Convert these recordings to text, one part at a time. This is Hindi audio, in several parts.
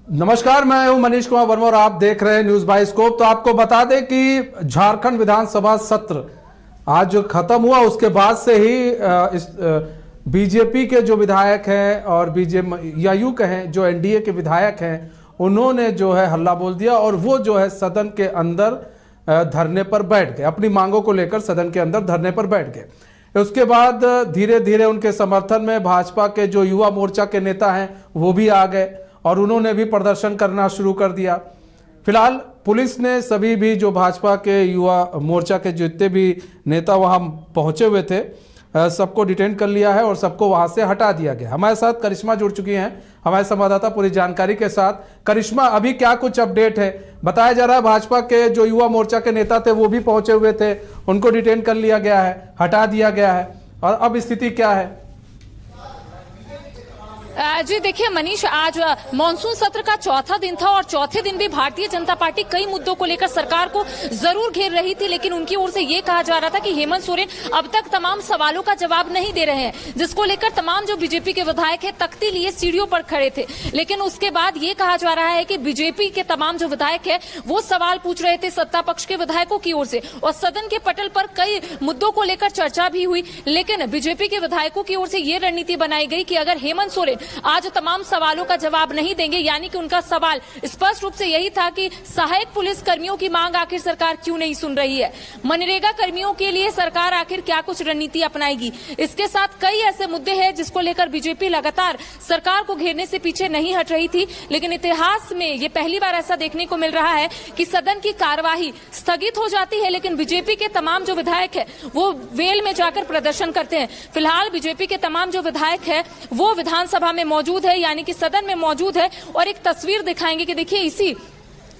नमस्कार, मैं हूं मनीष कुमार वर्मा और आप देख रहे हैं न्यूज बाइस्कोप। तो आपको बता दें कि झारखंड विधानसभा सत्र आज जो खत्म हुआ उसके बाद से ही इस बीजेपी के जो विधायक हैं और बीजेपी या यूं कहें जो एनडीए के विधायक हैं उन्होंने जो है हल्ला बोल दिया और वो जो है सदन के अंदर धरने पर बैठ गए, अपनी मांगों को लेकर सदन के अंदर धरने पर बैठ गए। उसके बाद धीरे धीरे उनके समर्थन में भाजपा के जो युवा मोर्चा के नेता हैं वो भी आ गए और उन्होंने भी प्रदर्शन करना शुरू कर दिया। फिलहाल पुलिस ने सभी भी जो भाजपा के युवा मोर्चा के जितने भी नेता वहां पहुंचे हुए थे सबको डिटेन कर लिया है और सबको वहां से हटा दिया गया। हमारे साथ करिश्मा जुड़ चुकी हैं, हमारे संवाददाता पूरी जानकारी के साथ। करिश्मा, अभी क्या कुछ अपडेट है? बताया जा रहा है भाजपा के जो युवा मोर्चा के नेता थे वो भी पहुंचे हुए थे, उनको डिटेन कर लिया गया है, हटा दिया गया है, और अब स्थिति क्या है? जी देखिए मनीष, आज मॉनसून सत्र का चौथा दिन था और चौथे दिन भी भारतीय जनता पार्टी कई मुद्दों को लेकर सरकार को जरूर घेर रही थी, लेकिन उनकी ओर से ये कहा जा रहा था कि हेमंत सोरेन अब तक तमाम सवालों का जवाब नहीं दे रहे हैं, जिसको लेकर तमाम जो बीजेपी के विधायक है तख्ती लिए सीढ़ियों पर खड़े थे। लेकिन उसके बाद ये कहा जा रहा है कि बीजेपी के तमाम जो विधायक है वो सवाल पूछ रहे थे सत्ता पक्ष के विधायकों की ओर से, और सदन के पटल पर कई मुद्दों को लेकर चर्चा भी हुई। लेकिन बीजेपी के विधायकों की ओर से ये रणनीति बनाई गई कि अगर हेमंत सोरेन आज तमाम सवालों का जवाब नहीं देंगे, यानी कि उनका सवाल स्पष्ट रूप से यही था कि सहायक पुलिस कर्मियों की मांग आखिर सरकार क्यों नहीं सुन रही है, मनरेगा कर्मियों के लिए सरकार आखिर क्या कुछ रणनीति अपनाएगी। इसके साथ कई ऐसे मुद्दे हैं जिसको लेकर बीजेपी लगातार सरकार को घेरने से पीछे नहीं हट रही थी। लेकिन इतिहास में ये पहली बार ऐसा देखने को मिल रहा है कि सदन की कार्यवाही स्थगित हो जाती है लेकिन बीजेपी के तमाम जो विधायक है वो वेल में जाकर प्रदर्शन करते हैं। फिलहाल बीजेपी के तमाम जो विधायक है वो विधानसभा में मौजूद है, यानी कि सदन में मौजूद है, और एक तस्वीर दिखाएंगे कि देखिए इसी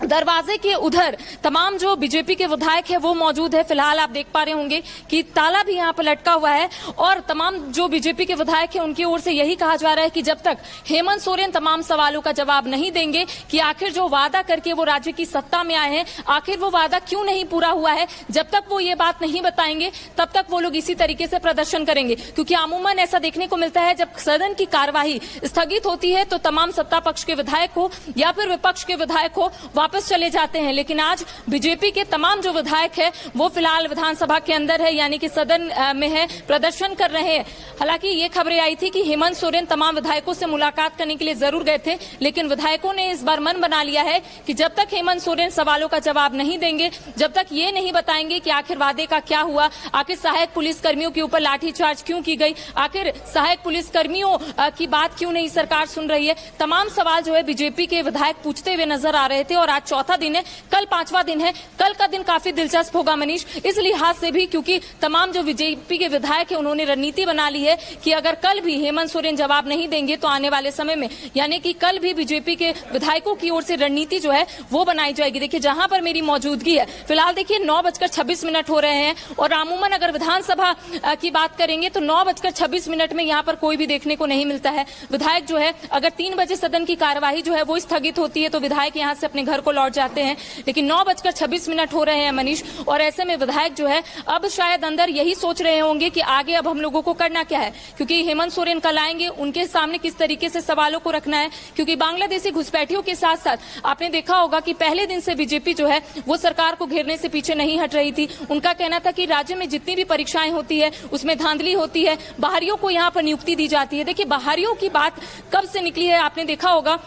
दरवाजे के उधर तमाम जो बीजेपी के विधायक है वो मौजूद है। फिलहाल आप देख पा रहे होंगे कि ताला भी यहाँ पर लटका हुआ है और तमाम जो बीजेपी के विधायक है उनकी ओर से यही कहा जा रहा है कि जब तक हेमंत सोरेन तमाम सवालों का जवाब नहीं देंगे कि आखिर जो वादा करके वो राज्य की सत्ता में आए हैं आखिर वो वादा क्यों नहीं पूरा हुआ है, जब तक वो ये बात नहीं बताएंगे तब तक वो लोग इसी तरीके से प्रदर्शन करेंगे। क्योंकि अमूमन ऐसा देखने को मिलता है जब सदन की कार्यवाही स्थगित होती है तो तमाम सत्ता पक्ष के विधायक हो या फिर विपक्ष के विधायक हो वापस चले जाते हैं। लेकिन आज बीजेपी के तमाम जो विधायक है वो फिलहाल विधानसभा के अंदर है, यानी कि सदन में है, प्रदर्शन कर रहे हैं। हालांकि ये खबरें आई थी कि हेमंत सोरेन तमाम विधायकों से मुलाकात करने के लिए जरूर गए थे, लेकिन विधायकों ने इस बार मन बना लिया है कि जब तक हेमंत सोरेन सवालों का जवाब नहीं देंगे, जब तक ये नहीं बताएंगे कि आखिर वादे का क्या हुआ, आखिर सहायक पुलिस कर्मियों के ऊपर लाठीचार्ज क्यों की गई, आखिर सहायक पुलिस कर्मियों की बात क्यों नहीं सरकार सुन रही है, तमाम सवाल जो है बीजेपी के विधायक पूछते हुए नजर आ रहे थे। और आज चौथा दिन है, कल पांचवा दिन है। कल का दिन काफी दिलचस्प होगा मनीष, इस लिहाज से भी क्योंकि तमाम जो बीजेपी के विधायक है उन्होंने रणनीति बना ली है कि अगर कल भी हेमंत सोरेन जवाब नहीं देंगे तो आने वाले समय में, यानी कि कल भी बीजेपी के विधायकों की ओर से रणनीति जो है वो बनाई जाएगी। देखिए जहां पर मेरी मौजूदगी है फिलहाल देखिए 9:26 हो रहे हैं और अमूमन अगर विधानसभा की बात करेंगे तो 9:26 में यहाँ पर कोई भी देखने को नहीं मिलता है। विधायक जो है अगर 3 बजे सदन की कार्यवाही जो है वो स्थगित होती है तो विधायक यहाँ से अपने घर को लौट जाते हैं, लेकिन 9:26 हो रहे हैं मनीष, और ऐसे में विधायक जो है अब शायद अंदर यही सोच रहे होंगे कि आगे अब हम लोगों को करना क्या है, क्योंकि हेमंत सोरेन कल आएंगे, उनके सामने किस तरीके से सवालों को रखना है। क्योंकि बांग्लादेशी घुसपैठियों के साथ साथ आपने देखा होगा कि पहले दिन से बीजेपी जो है वो सरकार को घेरने से पीछे नहीं हट रही थी। उनका कहना था कि राज्य में जितनी भी परीक्षाएं होती है उसमें धांधली होती है, बाहरियों को यहाँ पर नियुक्ति दी जाती है। देखिए बाहरियों की बात कब से निकली है, आपने देखा होगा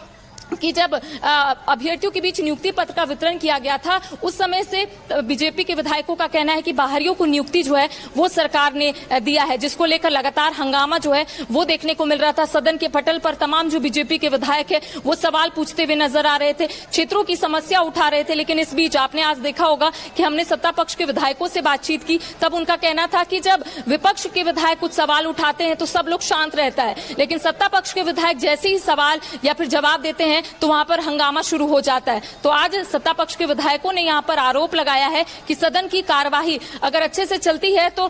कि जब अभ्यर्थियों के बीच नियुक्ति पत्र का वितरण किया गया था उस समय से बीजेपी के विधायकों का कहना है कि बाहरियों को नियुक्ति जो है वो सरकार ने दिया है, जिसको लेकर लगातार हंगामा जो है वो देखने को मिल रहा था। सदन के पटल पर तमाम जो बीजेपी के विधायक है वो सवाल पूछते हुए नजर आ रहे थे, क्षेत्रों की समस्या उठा रहे थे। लेकिन इस बीच आपने आज देखा होगा कि हमने सत्ता पक्ष के विधायकों से बातचीत की, तब उनका कहना था कि जब विपक्ष के विधायक कुछ सवाल उठाते हैं तो सब लोग शांत रहता है, लेकिन सत्ता पक्ष के विधायक जैसे ही सवाल या फिर जवाब देते हैं तो वहां पर हंगामा शुरू हो जाता है। तो आज सत्ता पक्ष के विधायकों ने यहां पर आरोप लगाया है कि सदन की कार्यवाही अगर अच्छे से चलती है तो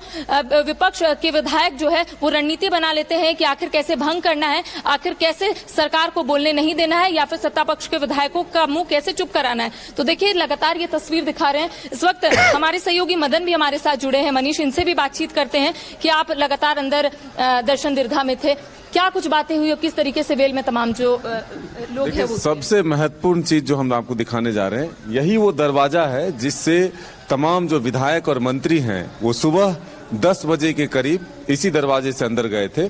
विपक्ष के विधायक जो है वो रणनीति बना लेते हैं कि आखिर कैसे भंग करना है, आखिर कैसे सरकार को बोलने नहीं देना है, या फिर सत्ता पक्ष के विधायकों का मुंह कैसे चुप कराना है। तो देखिए लगातार ये तस्वीर दिखा रहे हैं। इस वक्त हमारे सहयोगी मदन भी हमारे साथ जुड़े हैं, मनीष, इनसे भी बातचीत करते हैं कि आप लगातार अंदर दर्शन दीर्घा में थे, क्या कुछ बातें हुई और किस तरीके से वेल में तमाम जो लोग हैं वो? सबसे महत्वपूर्ण चीज जो हम आपको दिखाने जा रहे हैं, यही वो दरवाजा है जिससे तमाम जो विधायक और मंत्री हैं वो सुबह 10 बजे के करीब इसी दरवाजे से अंदर गए थे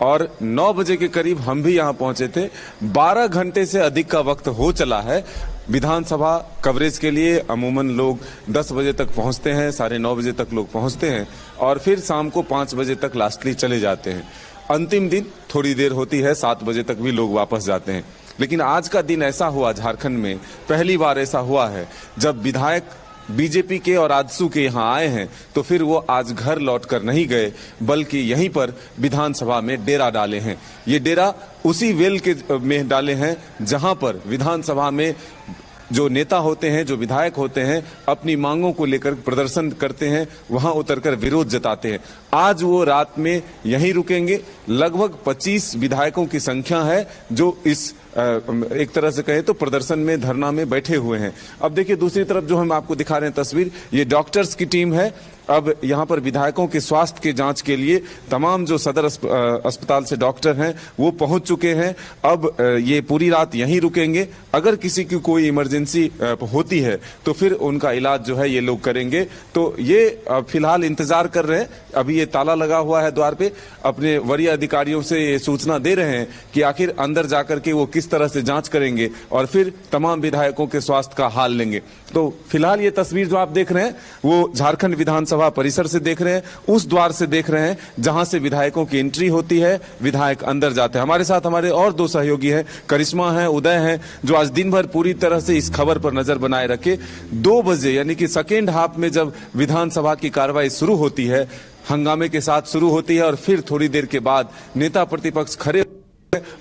और 9 बजे के करीब हम भी यहाँ पहुंचे थे। 12 घंटे से अधिक का वक्त हो चला है। विधानसभा कवरेज के लिए अमूमन लोग 10 बजे तक पहुंचते हैं, 9:30 बजे तक लोग पहुंचते हैं और फिर शाम को 5 बजे तक लास्टली चले जाते हैं। अंतिम दिन थोड़ी देर होती है, 7 बजे तक भी लोग वापस जाते हैं। लेकिन आज का दिन ऐसा हुआ झारखंड में, पहली बार ऐसा हुआ है जब विधायक बीजेपी के और आजसू के यहाँ आए हैं तो फिर वो आज घर लौटकर नहीं गए बल्कि यहीं पर विधानसभा में डेरा डाले हैं। ये डेरा उसी वेल के में डाले हैं जहां पर विधानसभा में जो नेता होते हैं, जो विधायक होते हैं, अपनी मांगों को लेकर प्रदर्शन करते हैं, वहां उतरकर विरोध जताते हैं। आज वो रात में यहीं रुकेंगे। लगभग 25 विधायकों की संख्या है जो इस एक तरह से कहें तो प्रदर्शन में, धरना में बैठे हुए हैं। अब देखिए दूसरी तरफ जो हम आपको दिखा रहे हैं तस्वीर, ये डॉक्टर्स की टीम है। अब यहाँ पर विधायकों के स्वास्थ्य के जांच के लिए तमाम जो सदर अस्पताल से डॉक्टर हैं वो पहुंच चुके हैं। अब ये पूरी रात यहीं रुकेंगे। अगर किसी की कोई इमरजेंसी होती है तो फिर उनका इलाज जो है ये लोग करेंगे। तो ये फिलहाल इंतजार कर रहे हैं। अभी ये ताला लगा हुआ है द्वार पे। अपने वरीय अधिकारियों से ये सूचना दे रहे हैं कि आखिर अंदर जाकर के वो किस तरह से जांच करेंगे और फिर तमाम विधायकों के स्वास्थ्य का हाल लेंगे। तो फिलहाल ये तस्वीर जो आप देख रहे हैं वो झारखंड विधानसभा परिसर से देख रहे हैं, उस द्वार से देख रहे हैं जहां से विधायकों की एंट्री होती है, विधायक अंदर जाते हैं। हमारे साथ हमारे और 2 सहयोगी हैं, करिश्मा है, उदय है, जो आज दिन भर पूरी तरह से इस खबर पर नजर बनाए रखे। 2 बजे यानी कि सेकेंड हाफ में जब विधानसभा की कार्रवाई शुरू होती है, हंगामे के साथ शुरू होती है और फिर थोड़ी देर के बाद नेता प्रतिपक्ष खड़े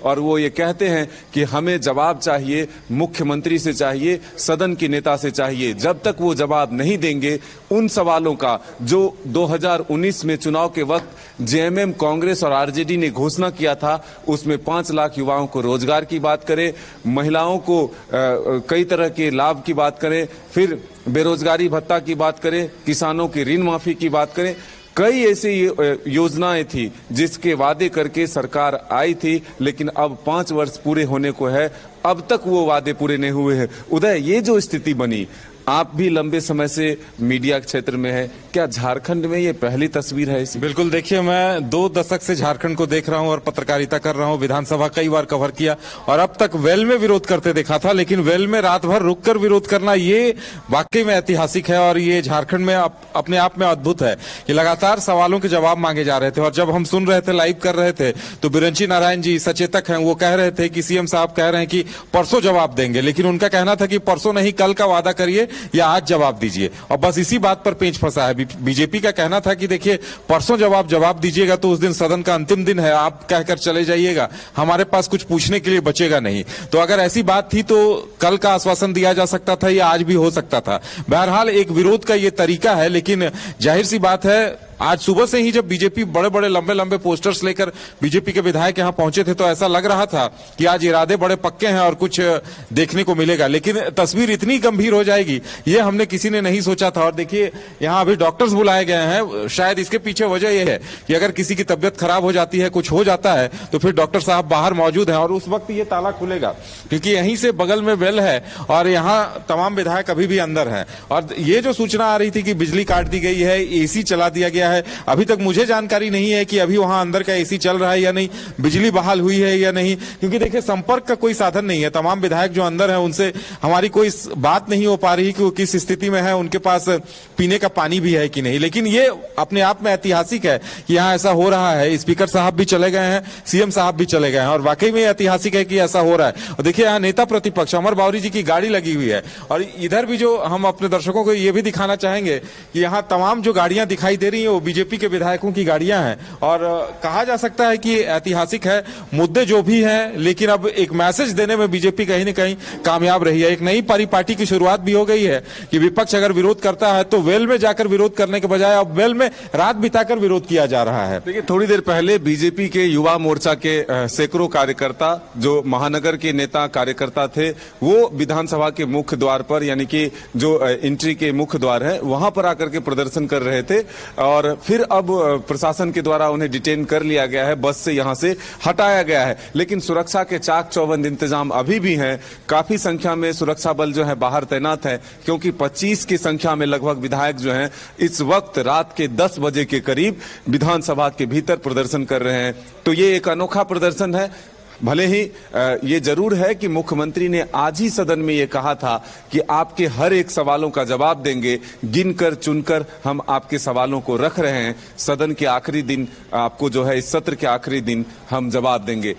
और वो ये कहते हैं कि हमें जवाब चाहिए, मुख्यमंत्री से चाहिए, सदन के नेता से चाहिए। जब तक वो जवाब नहीं देंगे उन सवालों का जो 2019 में चुनाव के वक्त जेएमएम, कांग्रेस और आरजेडी ने घोषणा किया था, उसमें 5 लाख युवाओं को रोजगार की बात करें, महिलाओं को कई तरह के लाभ की बात करें, फिर बेरोजगारी भत्ता की बात करें, किसानों की ऋण माफी की बात करें, कई ऐसी योजनाएं थी जिसके वादे करके सरकार आई थी, लेकिन अब 5 वर्ष पूरे होने को है, अब तक वो वादे पूरे नहीं हुए हैं। उदय, ये जो स्थिति बनी, आप भी लंबे समय से मीडिया क्षेत्र में है, क्या झारखंड में ये पहली तस्वीर है इसी? बिल्कुल, देखिए मैं 2 दशक से झारखंड को देख रहा हूं और पत्रकारिता कर रहा हूं। विधानसभा कई बार कवर किया और अब तक वेल में विरोध करते देखा था, लेकिन वेल में रात भर रुककर विरोध करना ये वाकई में ऐतिहासिक है और ये झारखंड में अपने आप में अद्भुत है कि लगातार सवालों के जवाब मांगे जा रहे थे। और जब हम सुन रहे थे, लाइव कर रहे थे, तो बिरंची नारायण जी सचेतक हैं, वो कह रहे थे कि सीएम साहब कह रहे हैं कि परसों जवाब देंगे, लेकिन उनका कहना था कि परसों नहीं, कल का वादा करिए या आज जवाब दीजिए। और बस इसी बात पर पेंच फंसा है। बीजेपी का कहना था कि देखिए परसों जवाब दीजिएगा तो उस दिन सदन का अंतिम दिन है, आप कहकर चले जाइएगा, हमारे पास कुछ पूछने के लिए बचेगा नहीं। तो अगर ऐसी बात थी तो कल का आश्वासन दिया जा सकता था या आज भी हो सकता था। बहरहाल एक विरोध का ये तरीका है, लेकिन जाहिर सी बात है आज सुबह से ही जब बीजेपी बड़े बड़े लंबे लंबे पोस्टर्स लेकर बीजेपी के विधायक यहां पहुंचे थे तो ऐसा लग रहा था कि आज इरादे बड़े पक्के हैं और कुछ देखने को मिलेगा, लेकिन तस्वीर इतनी गंभीर हो जाएगी ये हमने किसी ने नहीं सोचा था। और देखिए यहां अभी डॉक्टर्स बुलाए गए हैं। शायद इसके पीछे वजह यह है कि अगर किसी की तबियत खराब हो जाती है, कुछ हो जाता है, तो फिर डॉक्टर साहब बाहर मौजूद हैं और उस वक्त ये ताला खुलेगा, क्योंकि यहीं से बगल में वेल है और यहाँ तमाम विधायक अभी भी अंदर हैं। और ये जो सूचना आ रही थी कि बिजली काट दी गई है, एसी चला दिया गया है, अभी तक मुझे जानकारी नहीं है कि अभी वहां अंदर का एसी चल रहा है या नहीं, बिजली बहाल हुई है या नहीं, क्योंकि देखिए संपर्क का कोई साधन नहीं है। तमाम विधायक जो अंदर हैं उनसे हमारी कोई बात नहीं हो पा रही कि वो किस स्थिति में है, उनके पास पीने का पानी भी है कि नहीं। लेकिन ये अपने आप में ऐतिहासिक है कि यहाँ ऐसा हो रहा है। स्पीकर साहब भी चले गए हैं, सीएम साहब भी चले गए हैं और वाकई में ऐतिहासिक है कि ऐसा हो रहा है। और देखिए यहाँ नेता प्रतिपक्ष अमर बावरी जी की गाड़ी लगी हुई है और इधर भी जो हम अपने दर्शकों को ये भी दिखाना चाहेंगे कि यहाँ तमाम जो गाड़ियां दिखाई दे रही है वो बीजेपी के विधायकों की गाड़ियां हैं और कहा जा सकता है कि ऐतिहासिक है। मुद्दे जो भी हैं, लेकिन अब एक मैसेज देने में बीजेपी कहीं न कहीं कामयाब रही है। एक नई पार्टी की शुरुआत भी हो गई है कि विपक्ष अगर विरोध करता है तो वेल में जाकर विरोध करने के बजाय अब वेल में रात बिताकर विरोध किया जा रहा है। देखिए थोड़ी देर पहले बीजेपी के युवा मोर्चा के सैकड़ों कार्यकर्ता, जो महानगर के नेता कार्यकर्ता थे, वो विधानसभा के मुख्य द्वार पर, यानी कि जो एंट्री के मुख्य द्वार है, वहां पर आकर के प्रदर्शन कर रहे थे और और फिर अब प्रशासन के द्वारा उन्हें डिटेन कर लिया गया है, बस से यहां से हटाया गया है। लेकिन सुरक्षा के चाक चौबंद इंतजाम अभी भी हैं। काफी संख्या में सुरक्षा बल जो है बाहर तैनात है, क्योंकि 25 की संख्या में लगभग विधायक जो हैं इस वक्त रात के 10 बजे के करीब विधानसभा के भीतर प्रदर्शन कर रहे हैं। तो ये एक अनोखा प्रदर्शन है। भले ही ये जरूर है कि मुख्यमंत्री ने आज ही सदन में ये कहा था कि आपके हर एक सवालों का जवाब देंगे, गिनकर चुनकर हम आपके सवालों को रख रहे हैं। सदन के आखिरी दिन आपको जो है, इस सत्र के आखिरी दिन हम जवाब देंगे।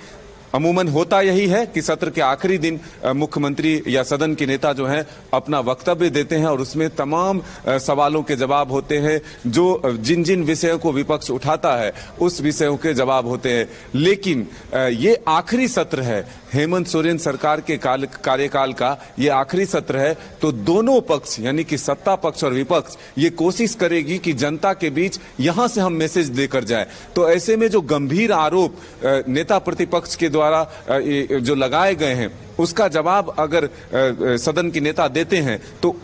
अमूमन होता यही है कि सत्र के आखिरी दिन मुख्यमंत्री या सदन के नेता जो हैं अपना वक्तव्य देते हैं और उसमें तमाम सवालों के जवाब होते हैं। जो जिन जिन विषयों को विपक्ष उठाता है उस विषयों के जवाब होते हैं। लेकिन ये आखिरी सत्र है हेमंत सोरेन सरकार के कार्यकाल का, ये आखिरी सत्र है। तो दोनों पक्ष यानी कि सत्ता पक्ष और विपक्ष ये कोशिश करेगी कि जनता के बीच यहां से हम मैसेज देकर जाए। तो ऐसे में जो गंभीर आरोप नेता प्रतिपक्ष के द्वारा जो लगाए गए हैं उसका जवाब अगर सदन के नेता देते हैं तो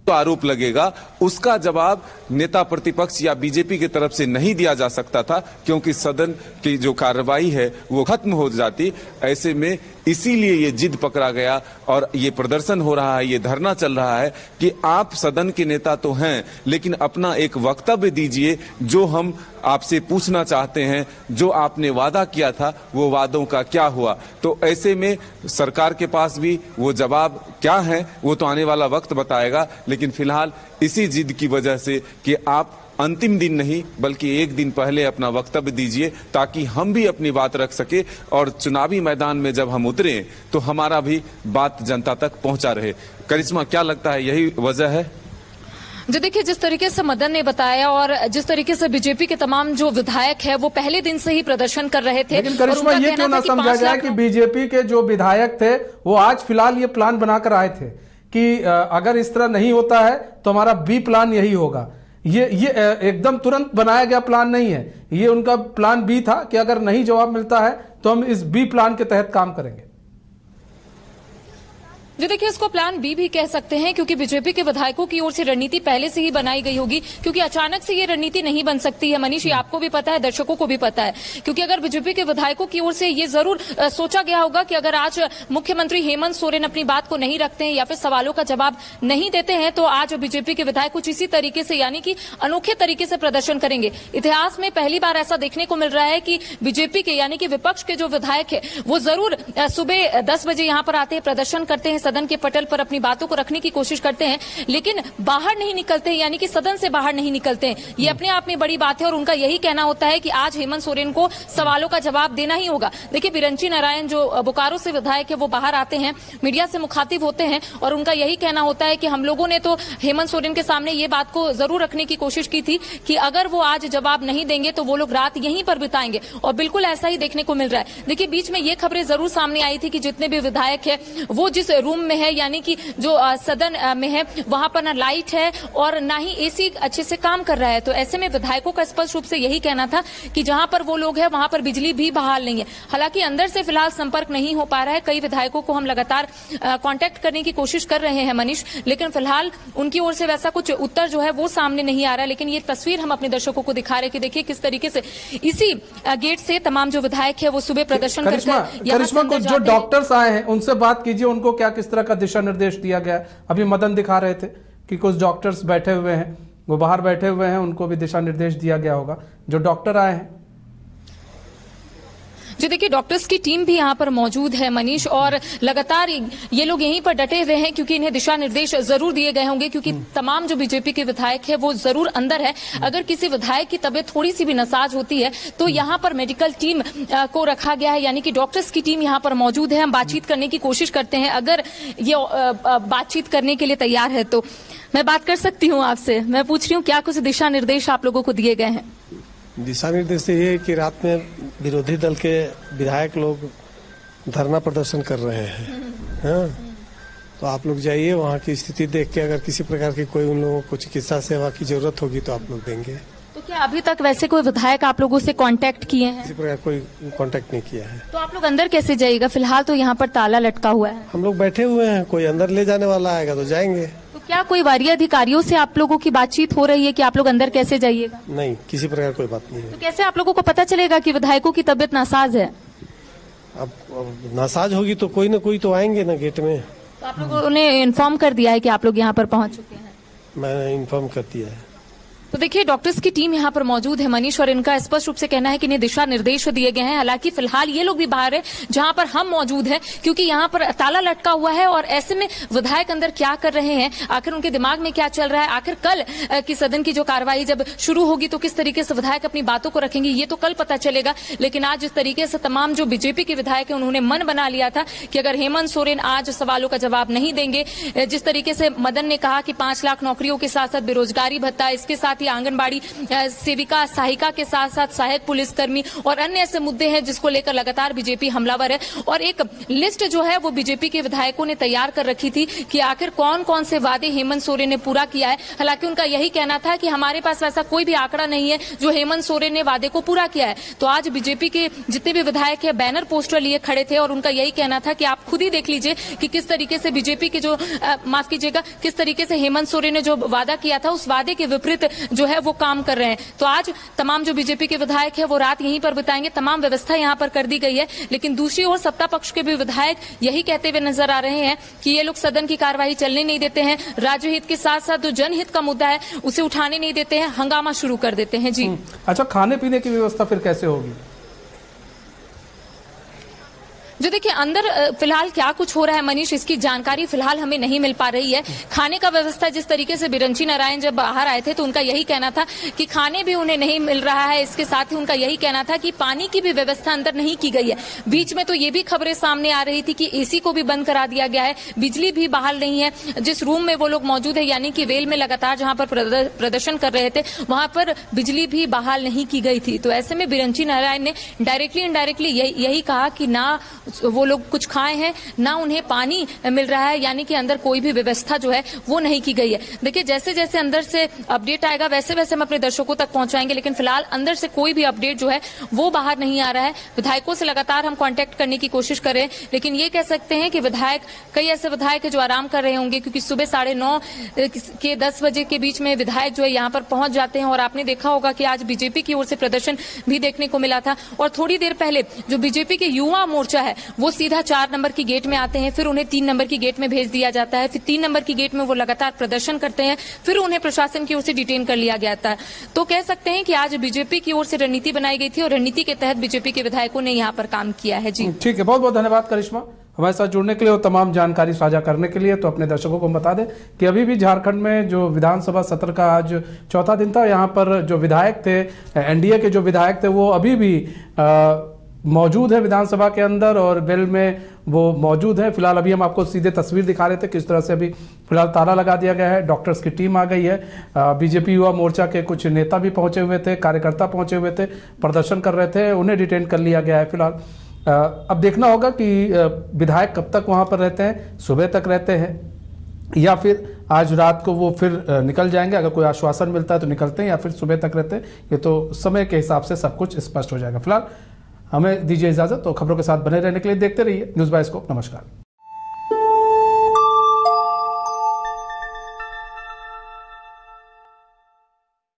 आरोप लगेगा, उसका जवाब नेता प्रतिपक्ष या बीजेपी की तरफ से नहीं दिया जा सकता था, क्योंकि सदन की जो कार्रवाई है वो खत्म हो जाती। ऐसे में इसीलिए ये जिद पकड़ा गया और ये प्रदर्शन हो रहा है, ये धरना चल रहा है कि आप सदन के नेता तो हैं, लेकिन अपना एक वक्तव्य दीजिए जो हम आपसे पूछना चाहते हैं। जो आपने वादा किया था वो वादों का क्या हुआ। तो ऐसे में सरकार के पास भी वो जवाब क्या है वो तो आने वाला वक्त बताएगा। लेकिन फिलहाल इसी जिद की वजह से कि आप अंतिम दिन नहीं बल्कि एक दिन पहले अपना वक्तव्य दीजिए, ताकि हम भी अपनी बात रख सके और चुनावी मैदान में जब हम उतरें तो हमारा भी बात जनता तक पहुंचा रहे। करिश्मा, क्या लगता है यही वजह है? जी देखिए, जिस तरीके से मदन ने बताया और जिस तरीके से बीजेपी के तमाम जो विधायक है वो पहले दिन से ही प्रदर्शन कर रहे थे। लेकिन करिश्मा, ये क्यों ना समझा जाए कि बीजेपी के जो विधायक थे वो आज फिलहाल ये प्लान बनाकर आए थे कि अगर इस तरह नहीं होता है तो हमारा बी प्लान यही होगा। ये एकदम तुरंत बनाया गया प्लान नहीं है, ये उनका प्लान बी था कि अगर नहीं जवाब मिलता है तो हम इस बी प्लान के तहत काम करेंगे। जी देखिए, इसको प्लान बी भी कह सकते हैं, क्योंकि बीजेपी के विधायकों की ओर से रणनीति पहले से ही बनाई गई होगी, क्योंकि अचानक से ये रणनीति नहीं बन सकती है। मनीष, ये आपको भी पता है, दर्शकों को भी पता है, क्योंकि अगर बीजेपी के विधायकों की ओर से ये जरूर सोचा गया होगा कि अगर आज मुख्यमंत्री हेमंत सोरेन अपनी बात को नहीं रखते हैं या फिर सवालों का जवाब नहीं देते हैं तो आज बीजेपी के विधायक कुछ इसी तरीके से यानी कि अनोखे तरीके से प्रदर्शन करेंगे। इतिहास में पहली बार ऐसा देखने को मिल रहा है कि बीजेपी के यानी कि विपक्ष के जो विधायक है वो जरूर सुबह 10 बजे यहां पर आते हैं, प्रदर्शन करते हैं, सदन के पटल पर अपनी बातों को रखने की कोशिश करते हैं, लेकिन बाहर नहीं निकलते हैं, यानी कि सदन से बाहर नहीं निकलते हैं। ये अपने आप में बड़ी बात है और उनका यही कहना होता है कि आज हेमंत सोरेन को सवालों का जवाब देना ही होगा। देखिए, बिरंची नारायण जो बोकारो से विधायक है वो बाहर आते हैं, मीडिया से मुखातिब होते हैं और उनका यही कहना होता है कि हम लोगों ने तो हेमंत सोरेन के सामने ये बात को जरूर रखने की कोशिश की थी कि अगर वो आज जवाब नहीं देंगे तो वो लोग रात यहीं पर बिताएंगे, और बिल्कुल ऐसा ही देखने को मिल रहा है। देखिए, बीच में ये खबरें जरूर सामने आई थी कि जितने भी विधायक है वो जिस रूम में है यानी कि जो सदन में है वहां पर ना लाइट है और ना ही एसी अच्छे से काम कर रहा है। तो ऐसे में विधायकों का स्पष्ट रूप से यही कहना था कि जहां पर वो लोग हैं वहां पर बिजली भी बहाल नहीं है। हालांकि अंदर से फिलहाल संपर्क नहीं हो पा रहा है, कई विधायकों को हम लगातार कांटेक्ट करने की कोशिश कर रहे हैं मनीष, लेकिन फिलहाल उनकी ओर से वैसा कुछ उत्तर जो है वो सामने नहीं आ रहा है। लेकिन ये तस्वीर हम अपने दर्शकों को दिखा रहे कि देखिए किस तरीके से इसी गेट से तमाम जो विधायक है वो सुबह प्रदर्शन करके जो डॉक्टर्स आए हैं उनसे बात कीजिए, उनको क्या किस तरह का दिशा निर्देश दिया गया। अभी मदन दिखा रहे थे कि कुछ डॉक्टर्स बैठे हुए हैं, वो बाहर बैठे हुए हैं, उनको भी दिशा निर्देश दिया गया होगा। जो डॉक्टर आए हैं, जी देखिए, डॉक्टर्स की टीम भी यहाँ पर मौजूद है मनीष, और लगातार ये लोग यहीं पर डटे हुए हैं क्योंकि इन्हें दिशा निर्देश जरूर दिए गए होंगे, क्योंकि तमाम जो बीजेपी के विधायक है वो जरूर अंदर है। अगर किसी विधायक की तबीयत थोड़ी सी भी नासाज होती है तो यहाँ पर मेडिकल टीम को रखा गया है, यानी कि डॉक्टर्स की टीम यहाँ पर मौजूद है। हम बातचीत करने की कोशिश करते हैं, अगर ये बातचीत करने के लिए तैयार है तो मैं बात कर सकती हूँ आपसे। मैं पूछ रही हूँ क्या कुछ दिशा निर्देश आप लोगों को दिए गए हैं? दिशा निर्देश ये है कि रात में विरोधी दल के विधायक लोग धरना प्रदर्शन कर रहे हैं, हाँ, तो आप लोग जाइए, वहाँ की स्थिति देख के अगर किसी प्रकार की कोई उन लोगों को चिकित्सा सेवा की जरूरत होगी तो आप लोग देंगे। तो क्या अभी तक वैसे कोई विधायक आप लोगों से कांटेक्ट किए हैं? किसी प्रकार कोई कांटेक्ट नहीं किया है। तो आप लोग अंदर कैसे जाइएगा? फिलहाल तो यहाँ पर ताला लटका हुआ है। हम लोग बैठे हुए हैं, कोई अंदर ले जाने वाला आएगा तो जाएंगे। तो क्या कोई वरीय अधिकारियों से आप लोगों की बातचीत हो रही है कि आप लोग अंदर कैसे जाइएगा? नहीं, किसी प्रकार कोई बात नहीं है। तो कैसे आप लोगों को पता चलेगा कि विधायकों की तबीयत नासाज है? अब नासाज होगी तो कोई ना कोई तो आएंगे ना गेट में। तो आप लोगों ने इन्फॉर्म कर दिया है कि आप लोग यहाँ पर पहुंच चुके हैं? मैंने इन्फॉर्म कर दिया है। तो देखिए, डॉक्टर्स की टीम यहाँ पर मौजूद है मनीष, और इनका स्पष्ट रूप से कहना है कि इन्हें दिशा निर्देश दिए गए हैं। हालांकि फिलहाल ये लोग भी बाहर है जहां पर हम मौजूद हैं, क्योंकि यहाँ पर ताला लटका हुआ है और ऐसे में विधायक अंदर क्या कर रहे हैं, आखिर उनके दिमाग में क्या चल रहा है, आखिर कल की सदन की जो कार्रवाई जब शुरू होगी तो किस तरीके से विधायक अपनी बातों को रखेंगे, ये तो कल पता चलेगा। लेकिन आज जिस तरीके से तमाम जो बीजेपी के विधायक है उन्होंने मन बना लिया था कि अगर हेमंत सोरेन आज सवालों का जवाब नहीं देंगे, जिस तरीके से मदन ने कहा कि 5 लाख नौकरियों के साथ साथ बेरोजगारी भत्ता, इसके साथ ही आंगनबाड़ी सेविका सहायिका के साथ साथ सहायक पुलिसकर्मी और अन्य ऐसे मुद्दे हैं जिसको लेकर लगातार बीजेपी हमलावर है। और एक लिस्ट जो है वो बीजेपी के विधायकों ने तैयार कर रखी थी कि आखिर कौन कौन से वादे हेमंत सोरेन ने पूरा किया है। हालांकि उनका यही कहना था कि हमारे पास वैसा कोई भी आंकड़ा नहीं है जो हेमंत सोरेन ने वादे को पूरा किया है। तो आज बीजेपी के जितने भी विधायक है बैनर पोस्टर लिए खड़े थे और उनका यही कहना था कि आप खुद ही देख लीजिए कि किस तरीके से बीजेपी के जो माफ कीजिएगा किस तरीके से हेमंत सोरेन ने जो वादा किया था उस वादे के विपरीत जो है वो काम कर रहे हैं। तो आज तमाम जो बीजेपी के विधायक है वो रात यहीं पर बिताएंगे, तमाम व्यवस्था यहां पर कर दी गई है। लेकिन दूसरी ओर सत्ता पक्ष के भी विधायक यही कहते हुए नजर आ रहे हैं कि ये लोग सदन की कार्यवाही चलने नहीं देते हैं, राज्य हित के साथ साथ जो जनहित का मुद्दा है उसे उठाने नहीं देते हैं, हंगामा शुरू कर देते हैं। जी अच्छा, खाने पीने की व्यवस्था फिर कैसे होगी? जो देखिए अंदर फिलहाल क्या कुछ हो रहा है मनीष, इसकी जानकारी फिलहाल हमें नहीं मिल पा रही है। खाने का व्यवस्था जिस तरीके से बिरंची नारायण जब बाहर आए थे तो उनका यही कहना था कि खाने भी उन्हें नहीं मिल रहा है। इसके साथ ही उनका यही कहना था कि पानी की भी व्यवस्था अंदर नहीं की गई है। बीच में तो ये भी खबरें सामने आ रही थी कि एसी को भी बंद करा दिया गया है, बिजली भी बहाल नहीं है। जिस रूम में वो लोग मौजूद है यानी कि वेल में लगातार जहां पर प्रदर्शन कर रहे थे वहां पर बिजली भी बहाल नहीं की गई थी। तो ऐसे में बिरंची नारायण ने डायरेक्टली इनडायरेक्टली यही कहा कि ना वो लोग कुछ खाए हैं ना उन्हें पानी मिल रहा है, यानी कि अंदर कोई भी व्यवस्था जो है वो नहीं की गई है। देखिए जैसे जैसे अंदर से अपडेट आएगा वैसे वैसे हम अपने दर्शकों तक पहुंचाएंगे, लेकिन फिलहाल अंदर से कोई भी अपडेट जो है वो बाहर नहीं आ रहा है। विधायकों से लगातार हम कांटेक्ट करने की कोशिश कर रहे हैं, लेकिन ये कह सकते हैं कि विधायक कई ऐसे विधायक है जो आराम कर रहे होंगे, क्योंकि सुबह 9:30 के 10 बजे के बीच में विधायक जो है यहाँ पर पहुंच जाते हैं। और आपने देखा होगा कि आज बीजेपी की ओर से प्रदर्शन भी देखने को मिला था। और थोड़ी देर पहले जो बीजेपी के युवा मोर्चा है वो सीधा 4 नंबर की गेट में आते हैं, फिर उन्हें 3 नंबर की गेट में भेज दिया जाता है, फिर 3 नंबर की गेट में वो लगातार प्रदर्शन करते हैं, फिर उन्हें प्रशासन की ओर से डिटेन कर लिया गया था। तो कह सकते हैं कि आज बीजेपी की ओर से रणनीति बनाई गई थी और रणनीति के तहत बीजेपी के विधायकों ने यहाँ पर काम किया है। जी ठीक है, बहुत बहुत धन्यवाद करिश्मा हमारे साथ जुड़ने के लिए और तमाम जानकारी साझा करने के लिए। तो अपने दर्शकों को बता दें कि अभी भी झारखंड में जो विधानसभा सत्र का आज चौथा दिन था, यहाँ पर जो विधायक थे एनडीए के जो विधायक थे वो अभी भी मौजूद है विधानसभा के अंदर और बेल में वो मौजूद है। फिलहाल अभी हम आपको सीधे तस्वीर दिखा रहे थे किस तरह से अभी फिलहाल ताला लगा दिया गया है। डॉक्टर्स की टीम आ गई है, बीजेपी युवा मोर्चा के कुछ नेता भी पहुंचे हुए थे, कार्यकर्ता पहुंचे हुए थे, प्रदर्शन कर रहे थे, उन्हें डिटेन कर लिया गया है। फिलहाल अब देखना होगा कि विधायक कब तक वहां पर रहते हैं, सुबह तक रहते हैं या फिर आज रात को वो फिर निकल जाएंगे। अगर कोई आश्वासन मिलता है तो निकलते हैं या फिर सुबह तक रहते हैं, ये तो समय के हिसाब से सब कुछ स्पष्ट हो जाएगा। फिलहाल हमें दीजिए इजाजत, तो खबरों के साथ बने रहने के लिए देखते रहिए न्यूज़ बाय स्कोप। नमस्कार।